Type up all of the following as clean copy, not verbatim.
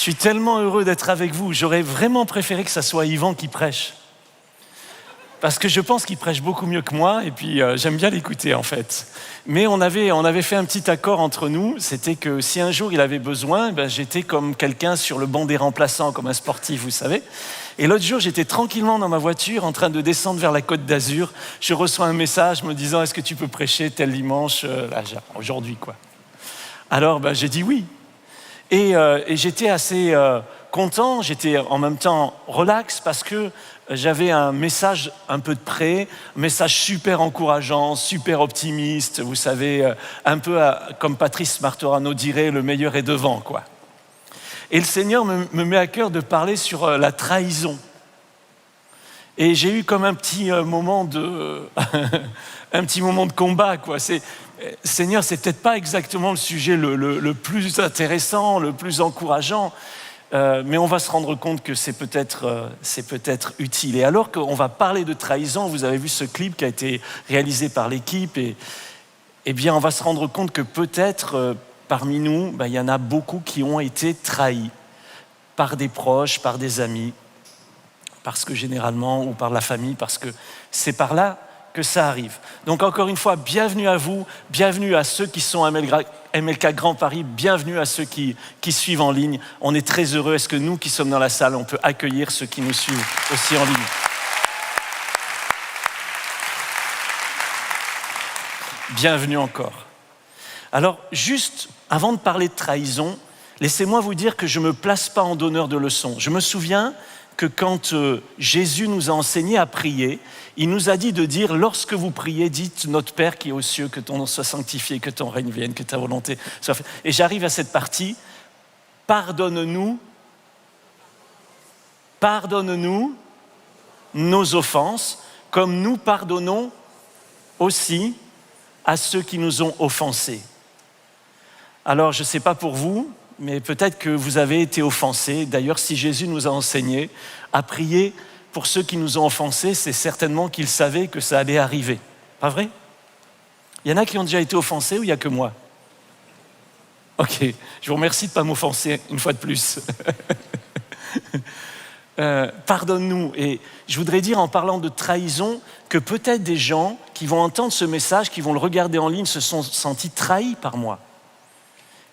suis tellement heureux d'être avec vous. J'aurais vraiment préféré que ça soit Yvan qui prêche. Parce que je pense qu'il prêche beaucoup mieux que moi et puis j'aime bien l'écouter en fait. Mais on avait fait un petit accord entre nous, c'était que si un jour il avait besoin, j'étais comme quelqu'un sur le banc des remplaçants, comme un sportif, vous savez. Et l'autre jour, j'étais tranquillement dans ma voiture en train de descendre vers la Côte d'Azur. Je reçois un message me disant « Est-ce que tu peux prêcher tel dimanche aujourd'hui quoi ?» Alors j'ai dit oui. Et j'étais assez content, j'étais en même temps relax parce que j'avais un message un peu de près, un message super encourageant, super optimiste, vous savez, un peu comme Patrice Martorano dirait, le meilleur est devant, quoi. Et le Seigneur me met à cœur de parler sur la trahison. Et j'ai eu comme un petit moment de combat, quoi. Seigneur, c'est peut-être pas exactement le sujet le plus intéressant, le plus encourageant, mais on va se rendre compte que c'est peut-être utile. Et alors qu'on va parler de trahison, vous avez vu ce clip qui a été réalisé par l'équipe, et bien on va se rendre compte que peut-être parmi nous, il y en a beaucoup qui ont été trahis par des proches, par des amis, parce que généralement, ou par la famille, parce que c'est par là que ça arrive. Donc encore une fois, bienvenue à vous, bienvenue à ceux qui sont à MLK Grand Paris, bienvenue à ceux qui suivent en ligne. On est très heureux. Est-ce que nous qui sommes dans la salle, on peut accueillir ceux qui nous suivent aussi en ligne? Bienvenue encore. Alors juste avant de parler de trahison, laissez-moi vous dire que je ne me place pas en donneur de leçons. Je me souviens que quand Jésus nous a enseigné à prier, il nous a dit de dire, lorsque vous priez, dites « Notre Père qui est aux cieux, que ton nom soit sanctifié, que ton règne vienne, que ta volonté soit faite. » Et j'arrive à cette partie, « Pardonne-nous nos offenses, comme nous pardonnons aussi à ceux qui nous ont offensés. » Alors, je ne sais pas pour vous, mais peut-être que vous avez été offensés. D'ailleurs, si Jésus nous a enseigné à prier pour ceux qui nous ont offensés, c'est certainement qu'il savait que ça allait arriver. Pas vrai? Il y en a qui ont déjà été offensés ou il n'y a que moi? Ok, je vous remercie de ne pas m'offenser une fois de plus. Pardonne-nous. Et je voudrais dire en parlant de trahison que peut-être des gens qui vont entendre ce message, qui vont le regarder en ligne, se sont sentis trahis par moi.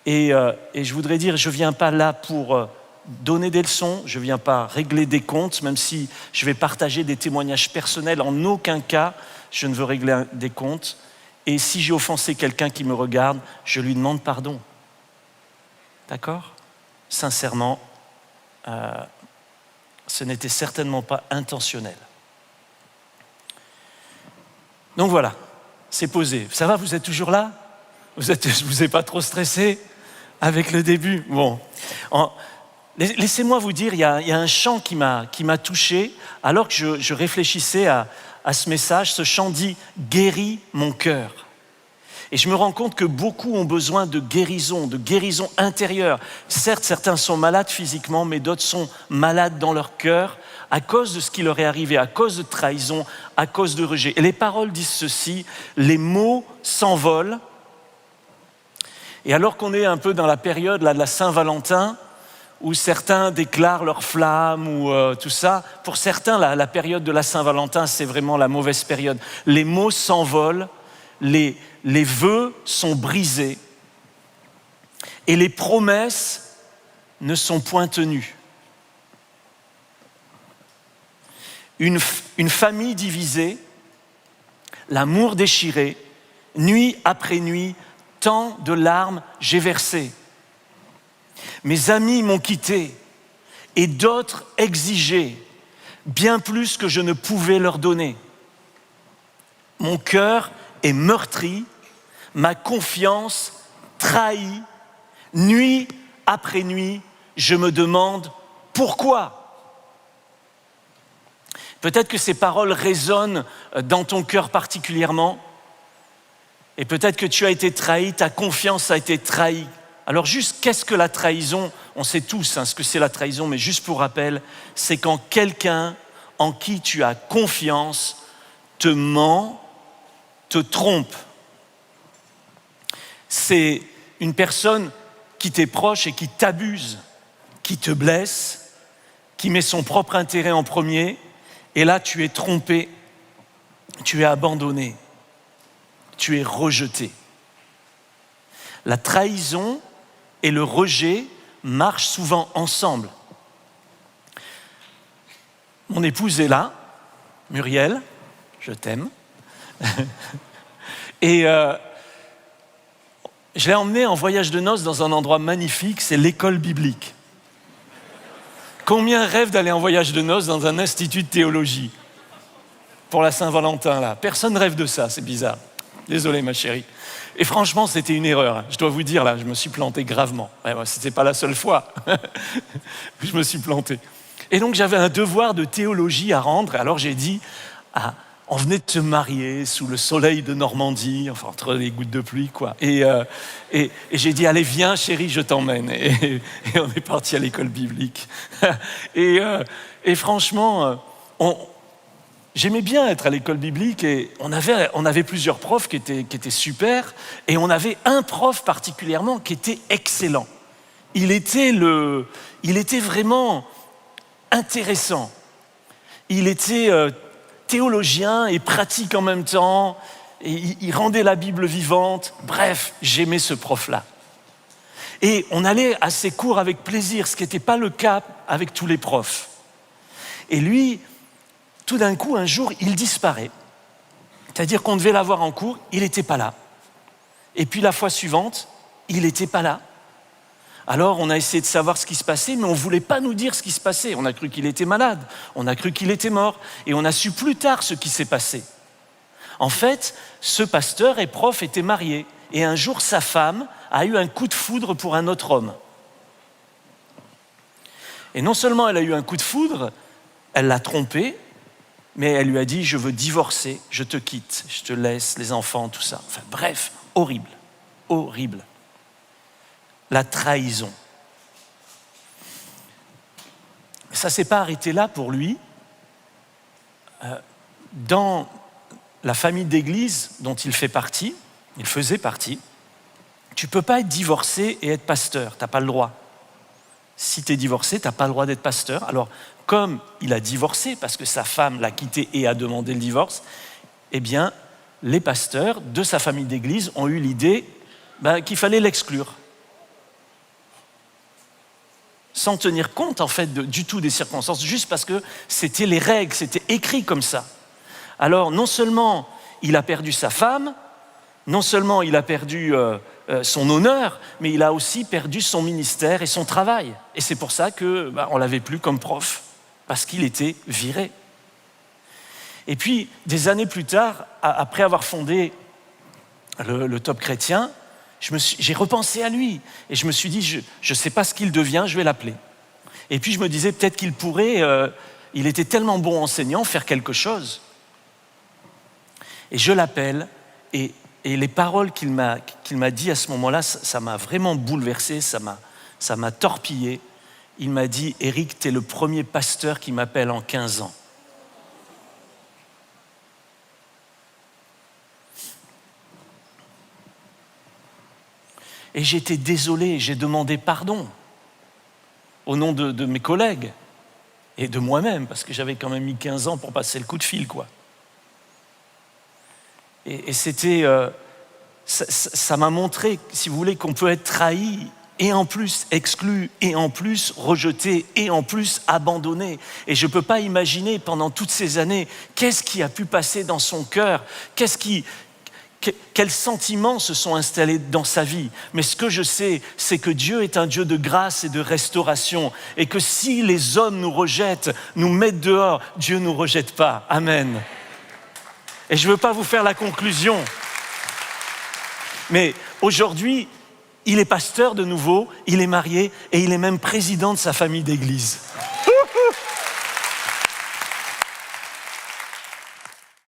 Et je voudrais dire, je ne viens pas là pour donner des leçons, je ne viens pas régler des comptes, même si je vais partager des témoignages personnels. En aucun cas, je ne veux régler des comptes. Et si j'ai offensé quelqu'un qui me regarde, je lui demande pardon. D'accord? Sincèrement, ce n'était certainement pas intentionnel. Donc voilà, c'est posé. Ça va, vous êtes toujours là? Vous n'êtes pas trop stressé avec le début? Bon. Laissez-moi vous dire, il y a un chant qui m'a touché alors que je réfléchissais à ce message. Ce chant dit « Guéris mon cœur ». Et je me rends compte que beaucoup ont besoin de guérison intérieure. Certes, certains sont malades physiquement, mais d'autres sont malades dans leur cœur à cause de ce qui leur est arrivé, à cause de trahison, à cause de rejet. Et les paroles disent ceci, les mots s'envolent. Et alors qu'on est un peu dans la période là, de la Saint-Valentin, où certains déclarent leur flamme ou tout ça, pour certains, la période de la Saint-Valentin, c'est vraiment la mauvaise période. Les mots s'envolent, les vœux sont brisés et les promesses ne sont point tenues. Une famille divisée, l'amour déchiré, nuit après nuit, tant de larmes j'ai versé. Mes amis m'ont quitté et d'autres exigé bien plus que je ne pouvais leur donner. Mon cœur est meurtri, ma confiance trahie. Nuit après nuit, je me demande pourquoi. Peut-être que ces paroles résonnent dans ton cœur particulièrement. Et peut-être que tu as été trahi, ta confiance a été trahie. Alors juste, qu'est-ce que la trahison? On sait tous ce que c'est la trahison, mais juste pour rappel, c'est quand quelqu'un en qui tu as confiance te ment, te trompe. C'est une personne qui t'est proche et qui t'abuse, qui te blesse, qui met son propre intérêt en premier, et là tu es trompé, tu es abandonné, tu es rejeté. La trahison et le rejet marchent souvent ensemble. Mon épouse est là, Muriel, je t'aime. Et je l'ai emmenée en voyage de noces dans un endroit magnifique, c'est l'école biblique. Combien rêvent d'aller en voyage de noces dans un institut de théologie pour la Saint-Valentin là? Personne rêve de ça, c'est bizarre. Désolé ma chérie. Et franchement, c'était une erreur. Je dois vous dire, là, je me suis planté gravement. C'était pas la seule fois. Je me suis planté. Et donc, j'avais un devoir de théologie à rendre. Alors, j'ai dit, on venait de se marier sous le soleil de Normandie, enfin, entre les gouttes de pluie, quoi. Et j'ai dit, allez, viens, chérie, je t'emmène. Et on est parti à l'école biblique. Et franchement, j'aimais bien être à l'école biblique et on avait plusieurs profs qui étaient super et on avait un prof particulièrement qui était excellent. Il était vraiment intéressant. Il était théologien et pratique en même temps. Et il rendait la Bible vivante. Bref, j'aimais ce prof-là. Et on allait à ses cours avec plaisir, ce qui n'était pas le cas avec tous les profs. Et lui, tout d'un coup, un jour, il disparaît. C'est-à-dire qu'on devait l'avoir en cours, il n'était pas là. Et puis la fois suivante, il n'était pas là. Alors on a essayé de savoir ce qui se passait, mais on ne voulait pas nous dire ce qui se passait. On a cru qu'il était malade, on a cru qu'il était mort, et on a su plus tard ce qui s'est passé. En fait, ce pasteur et prof était marié, et un jour sa femme a eu un coup de foudre pour un autre homme. Et non seulement elle a eu un coup de foudre, elle l'a trompé, mais elle lui a dit « je veux divorcer, je te quitte, je te laisse, les enfants, tout ça ». Enfin bref, horrible, horrible. La trahison. Ça ne s'est pas arrêté là pour lui. Dans la famille d'église dont il faisait partie, tu ne peux pas être divorcé et être pasteur, tu n'as pas le droit. Si tu es divorcé, tu n'as pas le droit d'être pasteur. Alors, comme il a divorcé, parce que sa femme l'a quitté et a demandé le divorce, eh bien, les pasteurs de sa famille d'église ont eu l'idée qu'il fallait l'exclure. Sans tenir compte, en fait, du tout des circonstances, juste parce que c'était les règles, c'était écrit comme ça. Alors, non seulement il a perdu sa femme, non seulement il a perdu son honneur, mais il a aussi perdu son ministère et son travail. Et c'est pour ça qu'on ne l'avait plus comme prof, parce qu'il était viré. Et puis, des années plus tard, après avoir fondé le Top Chrétien, j'ai repensé à lui et je me suis dit, je ne sais pas ce qu'il devient, je vais l'appeler. Et puis je me disais, peut-être qu'il pourrait, il était tellement bon enseignant, faire quelque chose. Et je l'appelle et les paroles qu'il m'a dit à ce moment-là, ça m'a vraiment bouleversé, ça m'a torpillé. Il m'a dit, Éric, tu es le premier pasteur qui m'appelle en 15 ans. Et j'étais désolé, j'ai demandé pardon au nom de mes collègues et de moi-même, parce que j'avais quand même mis 15 ans pour passer le coup de fil, quoi. Et c'était, ça m'a montré, si vous voulez, qu'on peut être trahi et en plus exclu, et en plus rejeté, et en plus abandonné. Et je ne peux pas imaginer pendant toutes ces années, qu'est-ce qui a pu passer dans son cœur, quels sentiments se sont installés dans sa vie. Mais ce que je sais, c'est que Dieu est un Dieu de grâce et de restauration. Et que si les hommes nous rejettent, nous mettent dehors, Dieu ne nous rejette pas. Amen. Et je ne veux pas vous faire la conclusion. Mais aujourd'hui, il est pasteur de nouveau, il est marié et il est même président de sa famille d'église.